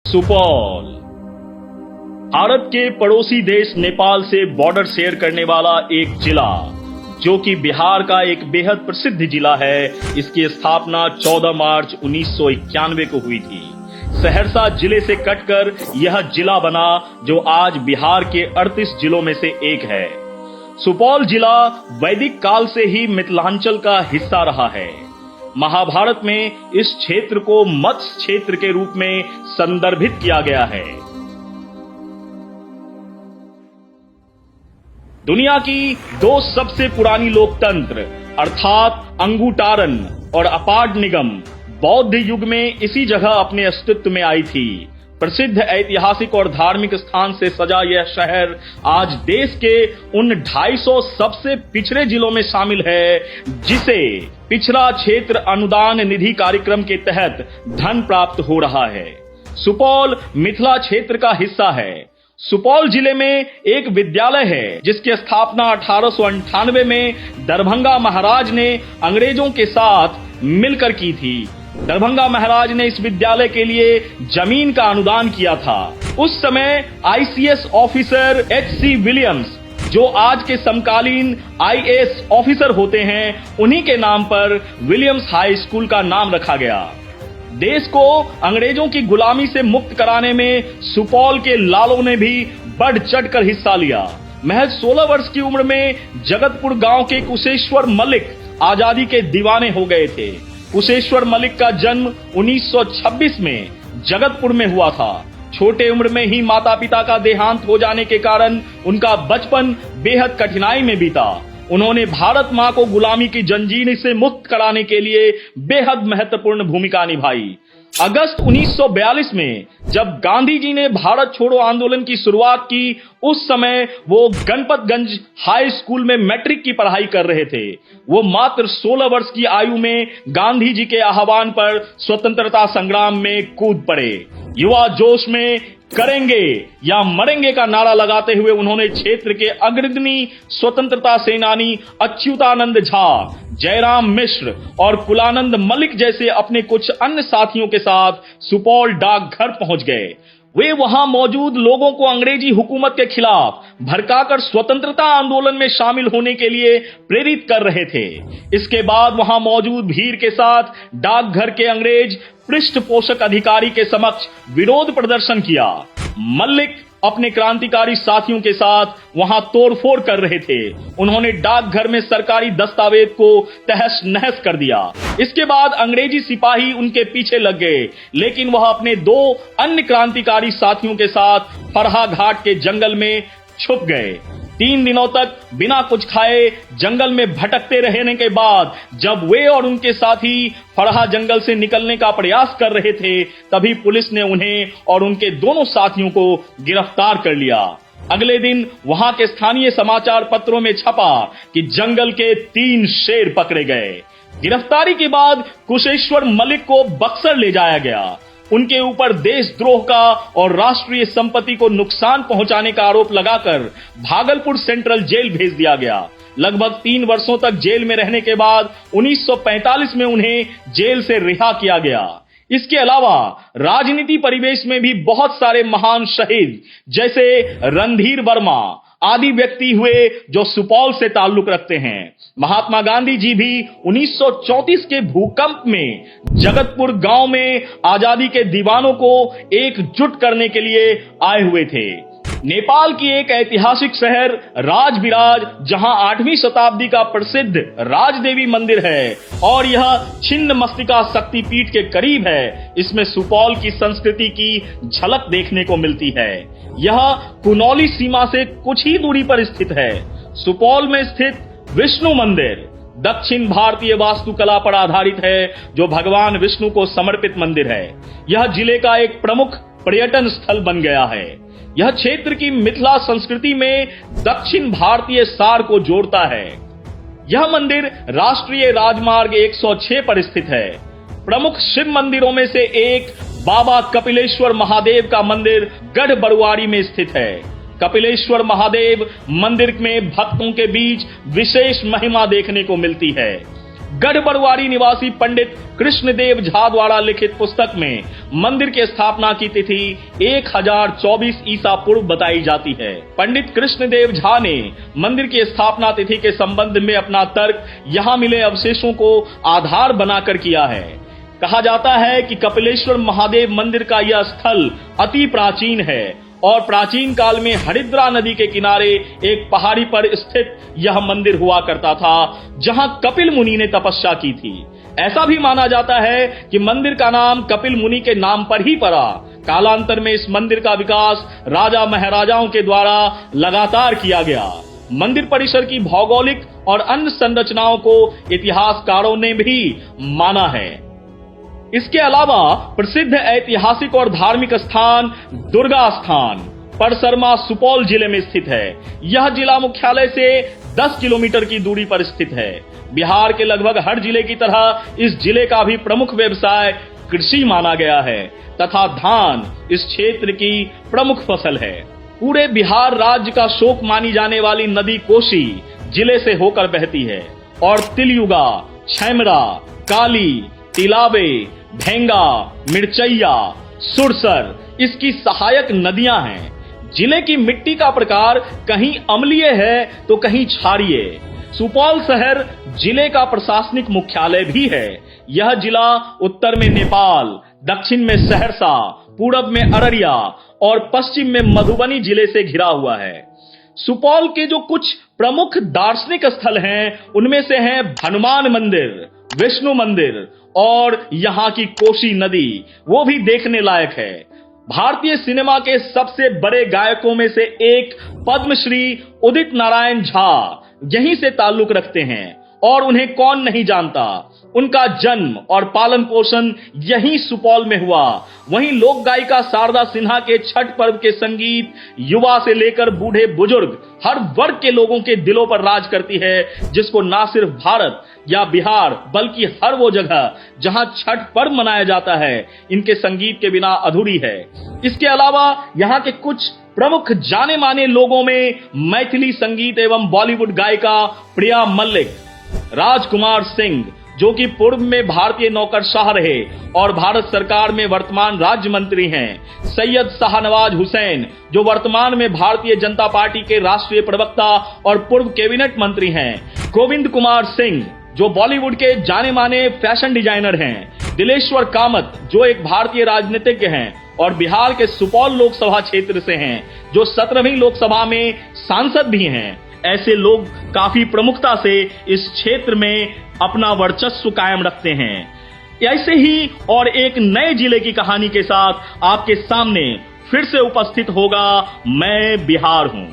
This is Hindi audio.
सुपौल भारत के पड़ोसी देश नेपाल से बॉर्डर शेयर करने वाला एक जिला जो कि बिहार का एक बेहद प्रसिद्ध जिला है। इसकी स्थापना 14 मार्च 1991 को हुई थी। सहरसा जिले से कटकर यह जिला बना जो आज बिहार के 38 जिलों में से एक है। सुपौल जिला वैदिक काल से ही मिथिलांचल का हिस्सा रहा है। महाभारत में इस क्षेत्र को मत्स्य क्षेत्र के रूप में संदर्भित किया गया है। दुनिया की दो सबसे पुरानी लोकतंत्र अर्थात अंगूटारन और अपाड निगम बौद्ध युग में इसी जगह अपने अस्तित्व में आई थी। प्रसिद्ध ऐतिहासिक और धार्मिक स्थान से सजा यह शहर आज देश के उन 250 सबसे पिछड़े जिलों में शामिल है जिसे पिछड़ा क्षेत्र अनुदान निधि कार्यक्रम के तहत धन प्राप्त हो रहा है। सुपौल मिथिला क्षेत्र का हिस्सा है। सुपौल जिले में एक विद्यालय है जिसकी स्थापना 1898 में दरभंगा महाराज ने अंग्रेजों के साथ मिलकर की थी। दरभंगा महाराज ने इस विद्यालय के लिए जमीन का अनुदान किया था। उस समय आईसीएस ऑफिसर एच.सी. विलियम्स जो आज के समकालीन आईएएस ऑफिसर होते हैं, उन्हीं के नाम पर विलियम्स हाई स्कूल का नाम रखा गया। देश को अंग्रेजों की गुलामी से मुक्त कराने में सुपौल के लालों ने भी बढ़ चढ़कर हिस्सा लिया। महज 16 वर्ष की उम्र में जगतपुर गांव के कुशेश्वर मलिक आजादी के दीवाने हो गए थे। कुशेश्वर मलिक का जन्म 1926 में जगतपुर में हुआ था। छोटे उम्र में ही माता पिता का देहांत हो जाने के कारण उनका बचपन बेहद कठिनाई में बीता। उन्होंने भारत मां को गुलामी की जंजीर से मुक्त कराने के लिए बेहद महत्वपूर्ण भूमिका निभाई। अगस्त 1942 में जब गांधी जी ने भारत छोड़ो आंदोलन की शुरुआत की, उस समय वो गणपतगंज हाई स्कूल में मैट्रिक की पढ़ाई कर रहे थे। वो मात्र 16 वर्ष की आयु में गांधी जी के आह्वान पर स्वतंत्रता संग्राम में कूद पड़े। युवा जोश में करेंगे या मरेंगे का नारा लगाते हुए उन्होंने क्षेत्र के अग्रणी स्वतंत्रता सेनानी अच्युतानंद झा, जयराम मिश्र और कुलानंद मलिक जैसे अपने कुछ अन्य साथियों के साथ सुपौल डाकघर पहुंच गए। वे वहां मौजूद लोगों को अंग्रेजी हुकूमत के खिलाफ भड़काकर स्वतंत्रता आंदोलन में शामिल होने के लिए प्रेरित कर रहे थे। इसके बाद वहां मौजूद भीड़ के साथ डाकघर के अंग्रेज पृष्ठपोषक अधिकारी के समक्ष विरोध प्रदर्शन किया। मलिक अपने क्रांतिकारी साथियों के साथ वहां तोड़फोड़ कर रहे थे। उन्होंने डाकघर में सरकारी दस्तावेज को तहस नहस कर दिया। इसके बाद अंग्रेजी सिपाही उनके पीछे लग गए, लेकिन वह अपने दो अन्य क्रांतिकारी साथियों के साथ फरहा घाट के जंगल में छुप गए। 3 दिनों तक बिना कुछ खाए जंगल में भटकते रहने के बाद जब वे और उनके साथी फरहा जंगल से निकलने का प्रयास कर रहे थे, तभी पुलिस ने उन्हें और उनके दोनों साथियों को गिरफ्तार कर लिया। अगले दिन वहां के स्थानीय समाचार पत्रों में छपा कि जंगल के 3 शेर पकड़े गए। गिरफ्तारी के बाद कुशेश्वर मलिक को बक्सर ले जाया गया। उनके ऊपर देशद्रोह का और राष्ट्रीय संपत्ति को नुकसान पहुंचाने का आरोप लगाकर भागलपुर सेंट्रल जेल भेज दिया गया। लगभग 3 वर्षों तक जेल में रहने के बाद 1945 में उन्हें जेल से रिहा किया गया। इसके अलावा राजनीति परिवेश में भी बहुत सारे महान शहीद जैसे रणधीर वर्मा आदि व्यक्ति हुए जो सुपौल से ताल्लुक रखते हैं। महात्मा गांधी जी भी 1934 के भूकंप में जगतपुर गांव में आजादी के दीवानों को एकजुट करने के लिए आए हुए थे। नेपाल की एक ऐतिहासिक शहर राजविराज, जहां 8वीं शताब्दी का प्रसिद्ध राजदेवी मंदिर है और यह छिन्न मस्तिका शक्तिपीठ के करीब है, इसमें सुपौल की संस्कृति की झलक देखने को मिलती है। यह कुनौली सीमा से कुछ ही दूरी पर स्थित है। सुपौल में स्थित विष्णु मंदिर दक्षिण भारतीय वास्तुकला पर आधारित है, जो भगवान विष्णु को समर्पित मंदिर है। यह जिले का एक प्रमुख पर्यटन स्थल बन गया है। यह क्षेत्र की मिथिला संस्कृति में दक्षिण भारतीय सार को जोड़ता है। यह मंदिर राष्ट्रीय राजमार्ग 106 पर स्थित है। प्रमुख शिव मंदिरों में से एक बाबा कपिलेश्वर महादेव का मंदिर गढ़ बरुआरी में स्थित है। कपिलेश्वर महादेव मंदिर में भक्तों के बीच विशेष महिमा देखने को मिलती है। गढ़बरुआरी निवासी पंडित कृष्णदेव झा द्वारा लिखित पुस्तक में मंदिर की स्थापना की तिथि 1024 ईसा पूर्व बताई जाती है। पंडित कृष्णदेव झा ने मंदिर की स्थापना तिथि के संबंध में अपना तर्क यहाँ मिले अवशेषों को आधार बनाकर किया है। कहा जाता है कि कपिलेश्वर महादेव मंदिर का यह स्थल अति प्राचीन है और प्राचीन काल में हरिद्रा नदी के किनारे एक पहाड़ी पर स्थित यह मंदिर हुआ करता था, जहां कपिल मुनि ने तपस्या की थी। ऐसा भी माना जाता है कि मंदिर का नाम कपिल मुनि के नाम पर ही पड़ा। कालांतर में इस मंदिर का विकास राजा महाराजाओं के द्वारा लगातार किया गया। मंदिर परिसर की भौगोलिक और अन्य संरचनाओं को इतिहासकारों ने भी माना है। इसके अलावा प्रसिद्ध ऐतिहासिक और धार्मिक स्थान दुर्गा स्थान परसरमा सुपौल जिले में स्थित है। यह जिला मुख्यालय से 10 किलोमीटर की दूरी पर स्थित है। बिहार के लगभग हर जिले की तरह इस जिले का भी प्रमुख व्यवसाय कृषि माना गया है तथा धान इस क्षेत्र की प्रमुख फसल है। पूरे बिहार राज्य का शोक मानी जाने वाली नदी कोसी जिले से होकर बहती है और तिलयुगा, छैमरा, काली, तिलावे, भेंगा, मिर्चैया, सुरसर इसकी सहायक नदियां हैं। जिले की मिट्टी का प्रकार कहीं अम्लीय है तो कहीं क्षारीय। सुपौल शहर जिले का प्रशासनिक मुख्यालय भी है। यह जिला उत्तर में नेपाल, दक्षिण में सहरसा, पूरब में अररिया और पश्चिम में मधुबनी जिले से घिरा हुआ है। सुपौल के जो कुछ प्रमुख दार्शनिक स्थल हैं, उनमें से हैं हनुमान मंदिर, विष्णु मंदिर और यहाँ की कोसी नदी, वो भी देखने लायक है। भारतीय सिनेमा के सबसे बड़े गायकों में से एक पद्मश्री उदित नारायण झा यहीं से ताल्लुक रखते हैं और उन्हें कौन नहीं जानता। उनका जन्म और पालन पोषण यहीं सुपौल में हुआ। वहीं लोक गायिका शारदा सिन्हा के छठ पर्व के संगीत युवा से लेकर बूढ़े बुजुर्ग हर वर्ग के लोगों के दिलों पर राज करती है, जिसको ना सिर्फ भारत या बिहार बल्कि हर वो जगह जहां छठ पर्व मनाया जाता है इनके संगीत के बिना अधूरी है। इसके अलावा यहाँ के कुछ प्रमुख जाने माने लोगों में मैथिली संगीत एवं बॉलीवुड गायिका प्रिया मल्लिक, राजकुमार सिंह जो कि पूर्व में भारतीय नौकरशाह रहे और भारत सरकार में वर्तमान राज्य मंत्री हैं, सैयद शाहनवाज हुसैन जो वर्तमान में भारतीय जनता पार्टी के राष्ट्रीय प्रवक्ता और पूर्व कैबिनेट मंत्री हैं, गोविंद कुमार सिंह जो बॉलीवुड के जाने माने फैशन डिजाइनर हैं, दिलेश्वर कामत जो एक भारतीय राजनीतिज्ञ हैं और बिहार के सुपौल लोकसभा क्षेत्र से हैं जो 17वीं लोकसभा में सांसद भी हैं। ऐसे लोग काफी प्रमुखता से इस क्षेत्र में अपना वर्चस्व कायम रखते हैं। ऐसे ही और एक नए जिले की कहानी के साथ आपके सामने फिर से उपस्थित होगा मैं बिहार हूं।